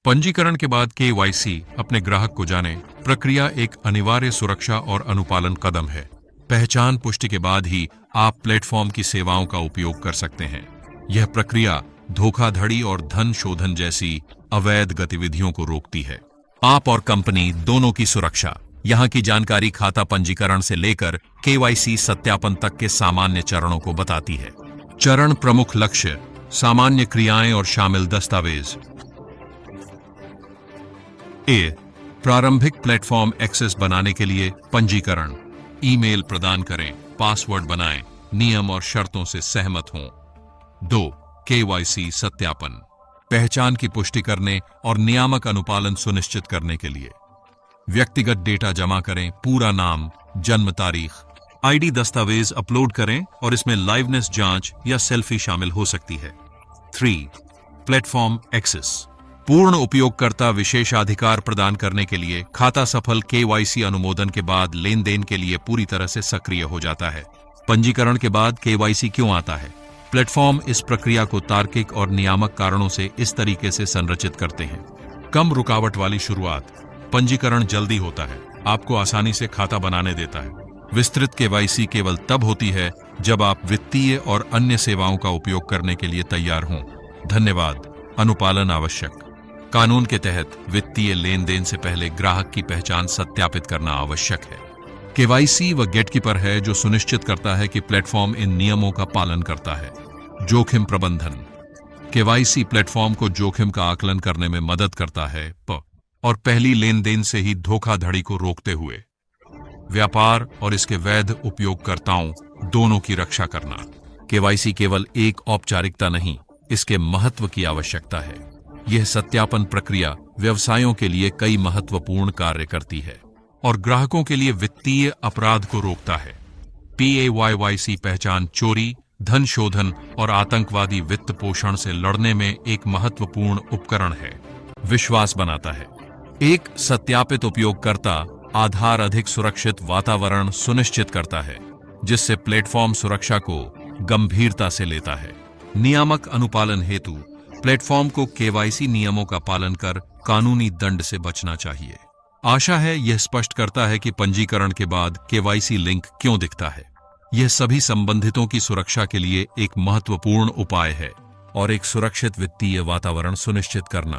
पंजीकरण के बाद केवाईसी अपने ग्राहक को जाने प्रक्रिया एक अनिवार्य सुरक्षा और अनुपालन कदम है। पहचान पुष्टि के बाद ही आप प्लेटफॉर्म की सेवाओं का उपयोग कर सकते हैं। यह प्रक्रिया धोखाधड़ी और धन शोधन जैसी अवैध गतिविधियों को रोकती है। आप और कंपनी दोनों की सुरक्षा। यहाँ की जानकारी खाता पंजीकरण से लेकर केवाईसी सत्यापन तक के सामान्य चरणों को बताती है। चरण प्रमुख लक्ष्य, सामान्य क्रियाएं और शामिल दस्तावेज। ए, प्रारंभिक प्लेटफॉर्म एक्सेस बनाने के लिए पंजीकरण। ईमेल प्रदान करें, पासवर्ड बनाएं, नियम और शर्तों से सहमत हों। 2. केवाईसी सत्यापन, पहचान की पुष्टि करने और नियामक अनुपालन सुनिश्चित करने के लिए। व्यक्तिगत डेटा जमा करें, पूरा नाम, जन्म तारीख, आईडी दस्तावेज अपलोड करें और इसमें लाइवनेस जांच या सेल्फी शामिल हो सकती है। 3. प्लेटफॉर्म एक्सेस, पूर्ण उपयोगकर्ता विशेषाधिकार प्रदान करने के लिए खाता सफल केवाईसी अनुमोदन के बाद लेन देन के लिए पूरी तरह से सक्रिय हो जाता है। पंजीकरण के बाद केवाईसी क्यों आता है? प्लेटफॉर्म इस प्रक्रिया को तार्किक और नियामक कारणों से इस तरीके से संरचित करते हैं। कम रुकावट वाली शुरुआत, पंजीकरण जल्दी होता है, आपको आसानी से खाता बनाने देता है। विस्तृत केवाईसी केवल तब होती है जब आप वित्तीय और अन्य सेवाओं का उपयोग करने के लिए तैयार हों। धन्यवाद। अनुपालन आवश्यक, कानून के तहत वित्तीय लेन देन से पहले ग्राहक की पहचान सत्यापित करना आवश्यक है। केवाईसी वह गेटकीपर है जो सुनिश्चित करता है कि प्लेटफॉर्म इन नियमों का पालन करता है। जोखिम प्रबंधन, केवाईसी प्लेटफॉर्म को जोखिम का आकलन करने में मदद करता है और पहली लेन देन से ही धोखाधड़ी को रोकते हुए व्यापार और इसके वैध उपयोगकर्ताओं दोनों की रक्षा करना। केवाईसी केवल एक औपचारिकता नहीं, इसके महत्व की आवश्यकता है। यह सत्यापन प्रक्रिया व्यवसायों के लिए कई महत्वपूर्ण कार्य करती है और ग्राहकों के लिए वित्तीय अपराध को रोकता है। PAYYC पहचान चोरी, धन शोधन और आतंकवादी वित्त पोषण से लड़ने में एक महत्वपूर्ण उपकरण है। विश्वास बनाता है, एक सत्यापित उपयोगकर्ता आधार अधिक सुरक्षित वातावरण सुनिश्चित करता है, जिससे प्लेटफॉर्म सुरक्षा को गंभीरता से लेता है। नियामक अनुपालन हेतु प्लेटफॉर्म को केवाईसी नियमों का पालन कर कानूनी दंड से बचना चाहिए। आशा है यह स्पष्ट करता है कि पंजीकरण के बाद केवाईसी लिंक क्यों दिखता है। यह सभी संबंधितों की सुरक्षा के लिए एक महत्वपूर्ण उपाय है और एक सुरक्षित वित्तीय वातावरण सुनिश्चित करना